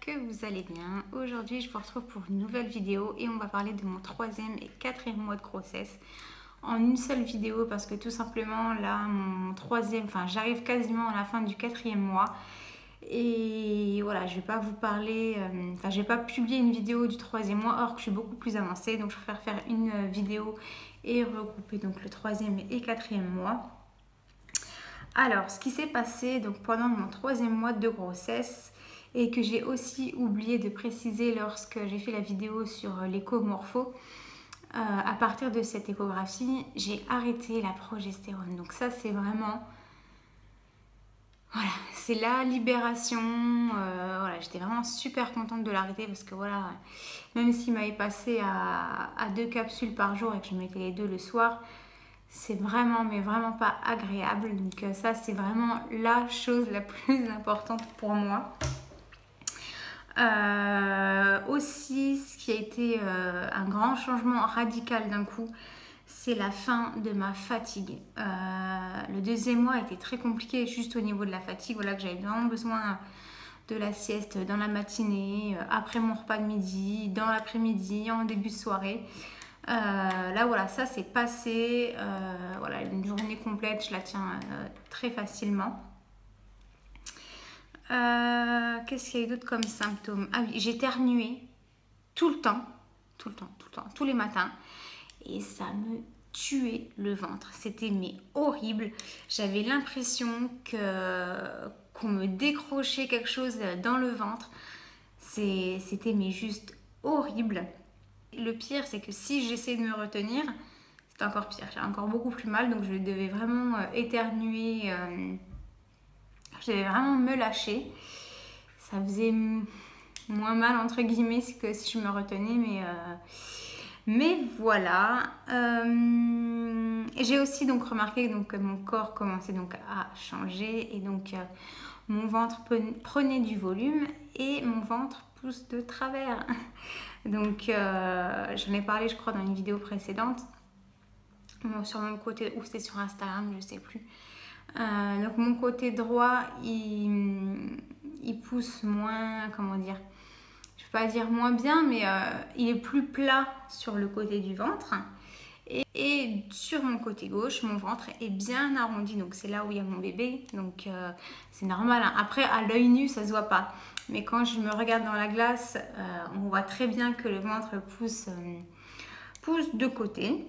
que vous allez bien. Aujourd'hui, je vous retrouve pour une nouvelle vidéo et on va parler de mon 3e et 4e mois de grossesse en une seule vidéo parce que tout simplement, là, mon 3e, enfin, j'arrive quasiment à la fin du 4e mois et voilà, je vais pas vous parler, enfin, je vais pas publier une vidéo du 3e mois or que je suis beaucoup plus avancée, donc je préfère faire une vidéo et regrouper donc le 3e et 4e mois. Alors, ce qui s'est passé donc pendant mon 3e mois de grossesse et que j'ai aussi oublié de préciser lorsque j'ai fait la vidéo sur l'échomorpho, à partir de cette échographie, j'ai arrêté la progestérone. Donc ça, c'est vraiment... Voilà, c'est la libération. Voilà, j'étais vraiment super contente de l'arrêter parce que voilà, même s'il m'avait passé à 2 capsules par jour et que je mettais les 2 le soir, c'est vraiment, mais vraiment pas agréable. Donc ça, c'est vraiment la chose la plus importante pour moi. Aussi, ce qui a été un grand changement radical d'un coup, c'est la fin de ma fatigue. Le 2e mois a été très compliqué juste au niveau de la fatigue. Voilà que j'avais vraiment besoin de la sieste dans la matinée, après mon repas de midi, dans l'après-midi, en début de soirée. Là voilà, ça c'est passé. Voilà, une journée complète, je la tiens très facilement. Qu'est-ce qu'il y a eu d'autre comme symptômes? Ah oui, j'éternuais tout le temps, tous les matins. Et ça me tuait le ventre. C'était mais horrible. J'avais l'impression qu'on me décrochait quelque chose dans le ventre. C'était mais juste horrible. Le pire, c'est que si j'essayais de me retenir, c'était encore pire. J'avais encore beaucoup plus mal, donc je devais vraiment éternuer. Je devais vraiment me lâcher. Ça faisait moins mal, entre guillemets, que si je me retenais, mais voilà. J'ai aussi donc remarqué donc, que mon corps commençait donc à changer et donc mon ventre prenait du volume et mon ventre pousse de travers. Donc j'en ai parlé je crois dans une vidéo précédente. Sur mon côté, ou c'était sur Instagram, je sais plus. Donc mon côté droit, il pousse moins, comment dire, je ne peux pas dire moins bien, mais il est plus plat sur le côté du ventre. Et sur mon côté gauche, mon ventre est bien arrondi. Donc c'est là où il y a mon bébé. Donc c'est normal. Hein. Après, à l'œil nu, ça ne se voit pas. Mais quand je me regarde dans la glace, on voit très bien que le ventre pousse de côté.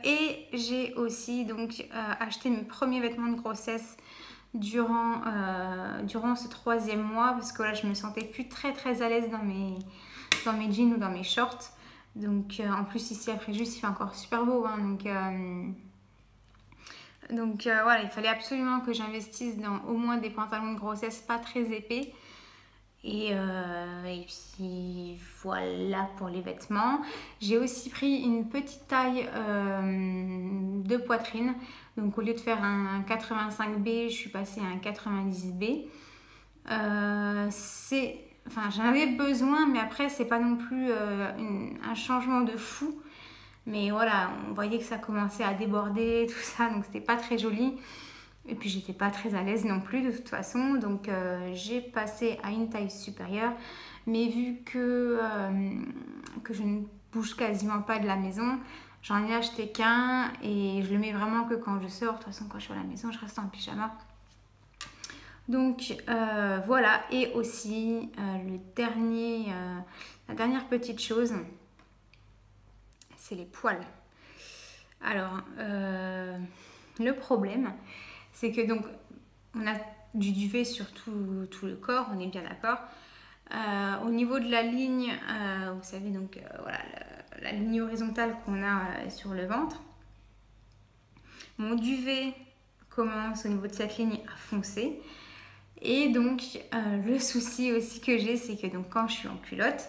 Et j'ai aussi donc acheté mes premiers vêtements de grossesse durant ce 3e mois parce que là je me sentais plus très à l'aise dans mes jeans ou dans mes shorts. Donc en plus ici après juste il fait encore super beau hein, donc voilà, il fallait absolument que j'investisse dans au moins des pantalons de grossesse pas très épais. Et puis voilà pour les vêtements. J'ai aussi pris une petite taille de poitrine. Donc au lieu de faire un 85B, je suis passée à un 90B. Enfin, j'en avais besoin, mais après c'est pas non plus un changement de fou. Mais voilà, on voyait que ça commençait à déborder, tout ça, donc c'était pas très joli. Et puis j'étais pas très à l'aise non plus de toute façon, donc j'ai passé à une taille supérieure. Mais vu que je ne bouge quasiment pas de la maison, j'en ai acheté qu'un et je le mets vraiment que quand je sors. De toute façon, quand je suis à la maison, je reste en pyjama. Donc voilà, et aussi la dernière petite chose, c'est les poils. Alors, le problème, c'est que donc on a du duvet sur tout le corps, on est bien d'accord. Au niveau de la ligne, vous savez donc voilà la ligne horizontale qu'on a sur le ventre. Mon duvet commence au niveau de cette ligne à foncer. Et donc le souci aussi que j'ai, c'est que donc quand je suis en culotte,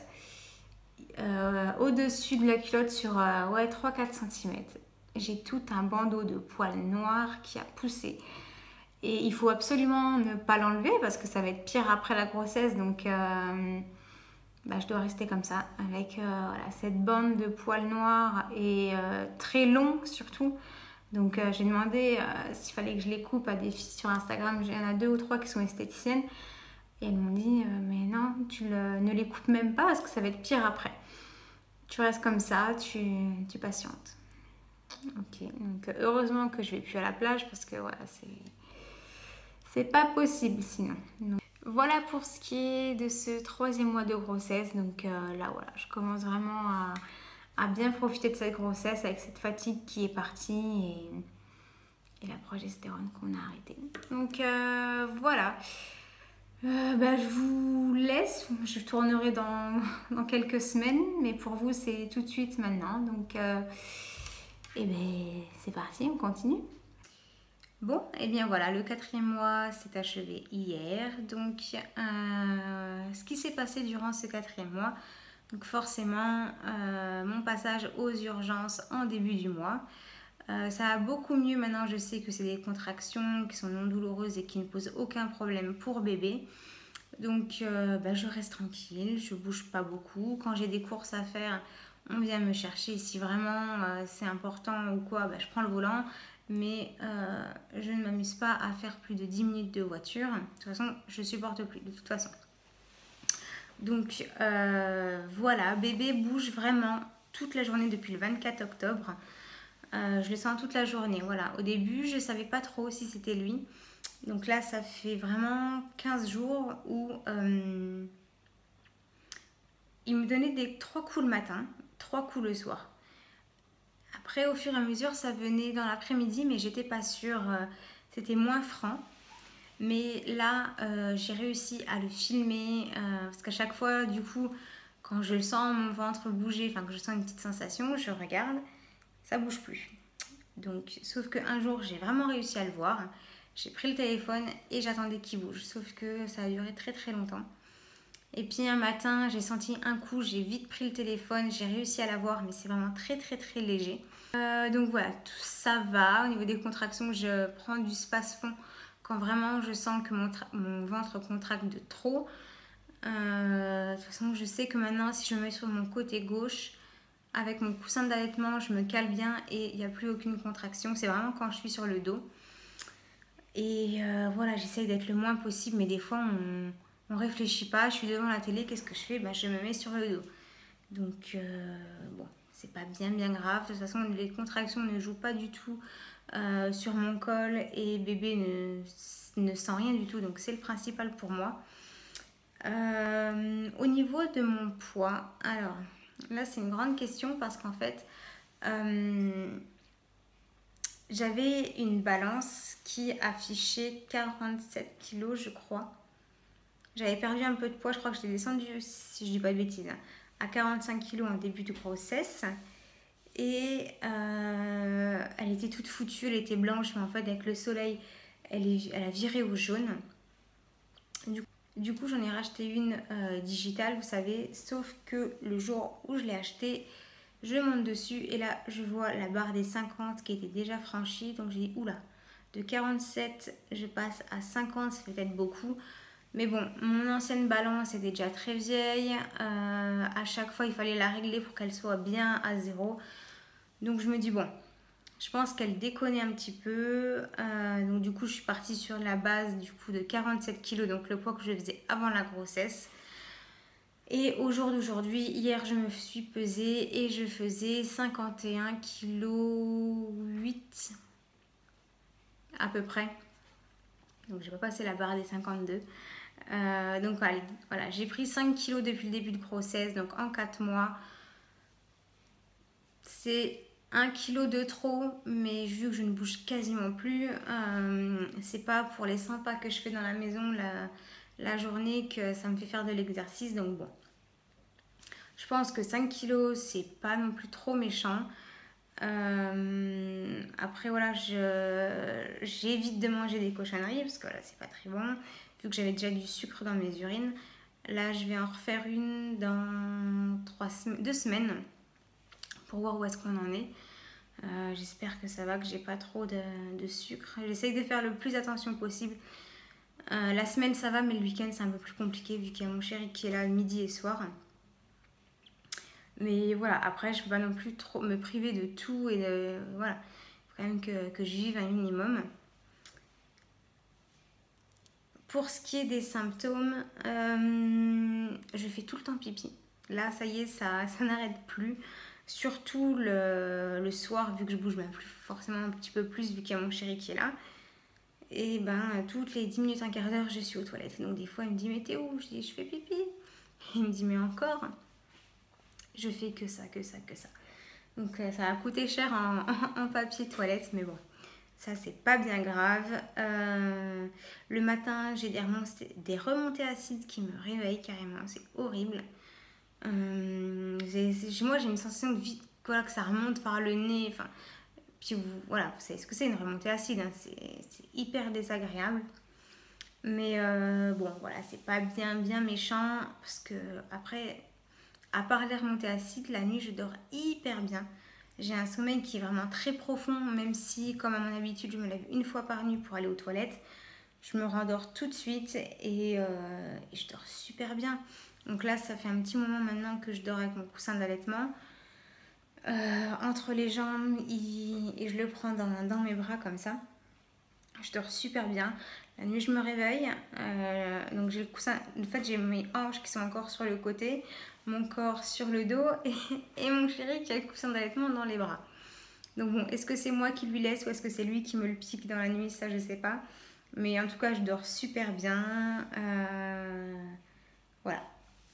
au-dessus de la culotte sur 3-4 cm, j'ai tout un bandeau de poils noirs qui a poussé. Et il faut absolument ne pas l'enlever parce que ça va être pire après la grossesse. Donc je dois rester comme ça avec voilà, cette bande de poils noirs et très longs surtout. Donc j'ai demandé s'il fallait que je les coupe à des filles sur Instagram. Il y en a 2 ou 3 qui sont esthéticiennes. Et elles m'ont dit, mais non, ne les coupes même pas parce que ça va être pire après. Tu restes comme ça, tu patientes. Ok, donc heureusement que je vais plus à la plage parce que voilà, c'est pas possible sinon. Donc, voilà pour ce qui est de ce 3e mois de grossesse. Donc là, voilà, je commence vraiment à bien profiter de cette grossesse avec cette fatigue qui est partie et la progestérone qu'on a arrêtée. Donc voilà. Je vous laisse, je tournerai dans quelques semaines, mais pour vous c'est tout de suite maintenant. Donc c'est parti, on continue. Bon, et bien voilà, le 4e mois s'est achevé hier. Donc ce qui s'est passé durant ce 4e mois, donc forcément mon passage aux urgences en début du mois. Ça va beaucoup mieux maintenant, je sais que c'est des contractions qui sont non douloureuses et qui ne posent aucun problème pour bébé. Donc je reste tranquille, je bouge pas beaucoup. Quand j'ai des courses à faire, on vient me chercher. Si vraiment c'est important ou quoi, je prends le volant. Mais je ne m'amuse pas à faire plus de 10 minutes de voiture. De toute façon, je supporte plus de toute façon. Donc voilà, bébé bouge vraiment toute la journée depuis le 24 octobre. Je le sens toute la journée. Voilà. Au début, je ne savais pas trop si c'était lui. Donc là, ça fait vraiment 15 jours où il me donnait des 3 coups le matin, 3 coups le soir. Après, au fur et à mesure, ça venait dans l'après-midi, mais j'étais pas sûre. C'était moins franc. Mais là, j'ai réussi à le filmer parce qu'à chaque fois, du coup, quand je sens mon ventre bouger, enfin que je sens une petite sensation, je regarde, ça bouge plus. Donc, sauf qu'un jour, j'ai vraiment réussi à le voir. J'ai pris le téléphone et j'attendais qu'il bouge. Sauf que ça a duré très très longtemps. Et puis un matin, j'ai senti un coup, j'ai vite pris le téléphone, j'ai réussi à l'avoir, mais c'est vraiment très très très léger. Donc voilà, tout ça va. Au niveau des contractions, je prends du space-fond quand vraiment je sens que mon ventre contracte de trop. De toute façon, je sais que maintenant, si je me mets sur mon côté gauche, avec mon coussin d'allaitement, je me cale bien et il n'y a plus aucune contraction. C'est vraiment quand je suis sur le dos. Et voilà, j'essaye d'être le moins possible, mais des fois, on ne réfléchit pas. Je suis devant la télé, qu'est-ce que je fais? Je me mets sur le dos. Donc, bon, c'est pas bien grave. De toute façon, les contractions ne jouent pas du tout sur mon col et bébé ne sent rien du tout. Donc, c'est le principal pour moi. Au niveau de mon poids, alors là, c'est une grande question parce qu'en fait, j'avais une balance qui affichait 47 kilos, je crois. J'avais perdu un peu de poids, je crois que j'étais descendue, si je dis pas de bêtises, à 45 kilos en début de grossesse. Et elle était toute foutue, elle était blanche, mais en fait, avec le soleil, elle a viré au jaune. Du coup, j'en ai racheté une digitale, vous savez, sauf que le jour où je l'ai achetée, je monte dessus et là, je vois la barre des 50 qui était déjà franchie. Donc, j'ai dit, oula, de 47, je passe à 50, ça fait peut-être beaucoup. Mais bon, mon ancienne balance était déjà très vieille. À chaque fois, il fallait la régler pour qu'elle soit bien à 0. Donc, je me dis, bon, je pense qu'elle déconnait un petit peu. Donc, du coup, je suis partie sur la base du coup de 47 kg, donc le poids que je faisais avant la grossesse. Et au jour d'aujourd'hui, hier, je me suis pesée et je faisais 51 kg 8 à peu près. Donc, j'ai pas passé la barre des 52. Donc, voilà, j'ai pris 5 kg depuis le début de grossesse. Donc, en 4 mois, c'est 1 kg de trop. Mais vu que je ne bouge quasiment plus, c'est pas pour les 100 pas que je fais dans la maison la journée que ça me fait faire de l'exercice. Donc, bon. Je pense que 5 kilos, c'est pas non plus trop méchant. Après, voilà, j'évite de manger des cochonneries parce que voilà, c'est pas très bon. Vu que j'avais déjà du sucre dans mes urines. Là, je vais en refaire une dans 2 semaines pour voir où est-ce qu'on en est. J'espère que ça va, que j'ai pas trop de sucre. J'essaye de faire le plus attention possible. La semaine, ça va, mais le week-end, c'est un peu plus compliqué vu qu'il y a mon chéri qui est là midi et soir. Mais voilà, après, je ne peux pas non plus trop me priver de tout. Et voilà, il faut quand même que je vive un minimum. Pour ce qui est des symptômes, je fais tout le temps pipi. Là, ça y est, ça n'arrête plus. Surtout le soir, vu que je bouge plus forcément un petit peu plus, vu qu'il y a mon chéri qui est là. Et ben, toutes les 10 minutes, un quart d'heure, je suis aux toilettes. Donc des fois, il me dit, mais t'es où? Je dis, je fais pipi. Il me dit, mais encore? Je fais que ça, que ça, que ça. Donc ça a coûté cher en papier toilette, mais bon. Ça, c'est pas bien grave. Le matin, j'ai des remontées acides qui me réveillent carrément. C'est horrible. Moi, j'ai une sensation de vide, voilà, que ça remonte par le nez. Enfin, puis voilà, vous savez ce que c'est une remontée acide. Hein, c'est hyper désagréable. Mais bon, voilà, c'est pas bien méchant. Parce que après, à part les remontées acides, la nuit, je dors hyper bien. J'ai un sommeil qui est vraiment très profond, même si, comme à mon habitude, je me lève une fois par nuit pour aller aux toilettes. Je me rendors tout de suite et je dors super bien. Donc là, ça fait un petit moment maintenant que je dors avec mon coussin d'allaitement. Entre les jambes et je le prends dans mes bras comme ça. Je dors super bien. La nuit, je me réveille. Donc j'ai le coussin. En fait, j'ai mes hanches qui sont encore sur le côté, mon corps sur le dos et mon chéri qui a le coussin d'allaitement dans les bras. Donc bon, est-ce que c'est moi qui lui laisse ou est-ce que c'est lui qui me le pique dans la nuit? Ça, je sais pas. Mais en tout cas, je dors super bien. Voilà.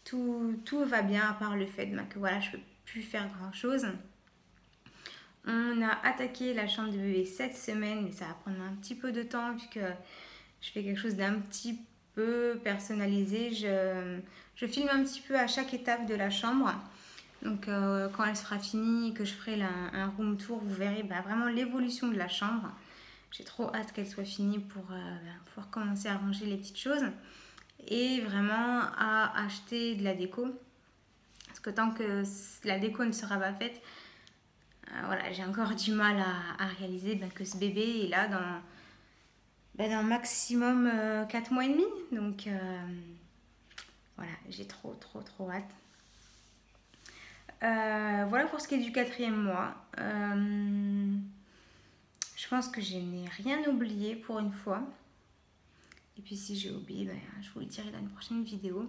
Tout va bien à part le fait que voilà, je peux plus faire grand-chose. On a attaqué la chambre de bébé cette semaine, mais ça va prendre un petit peu de temps vu que je fais quelque chose d'un petit peu personnalisé. Je filme un petit peu à chaque étape de la chambre. Donc quand elle sera finie et que je ferai un room tour, vous verrez vraiment l'évolution de la chambre. J'ai trop hâte qu'elle soit finie pour pouvoir commencer à ranger les petites choses. Et vraiment à acheter de la déco. Parce que tant que la déco ne sera pas faite, voilà, j'ai encore du mal à réaliser que ce bébé est là dans maximum 4 mois et demi. Donc voilà, j'ai trop hâte. Voilà pour ce qui est du 4e mois. Je pense que je n'ai rien oublié pour une fois. Et puis si j'ai oublié, je vous le dirai dans une prochaine vidéo.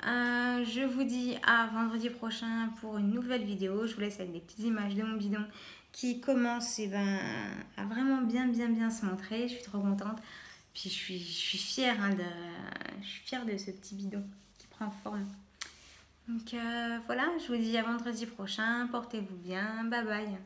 Je vous dis à vendredi prochain pour une nouvelle vidéo. Je vous laisse avec des petites images de mon bidon qui commence à vraiment bien se montrer. Je suis trop contente. Puis je suis fière, je suis fière de ce petit bidon qui prend forme. Donc voilà, je vous dis à vendredi prochain. Portez-vous bien. Bye bye.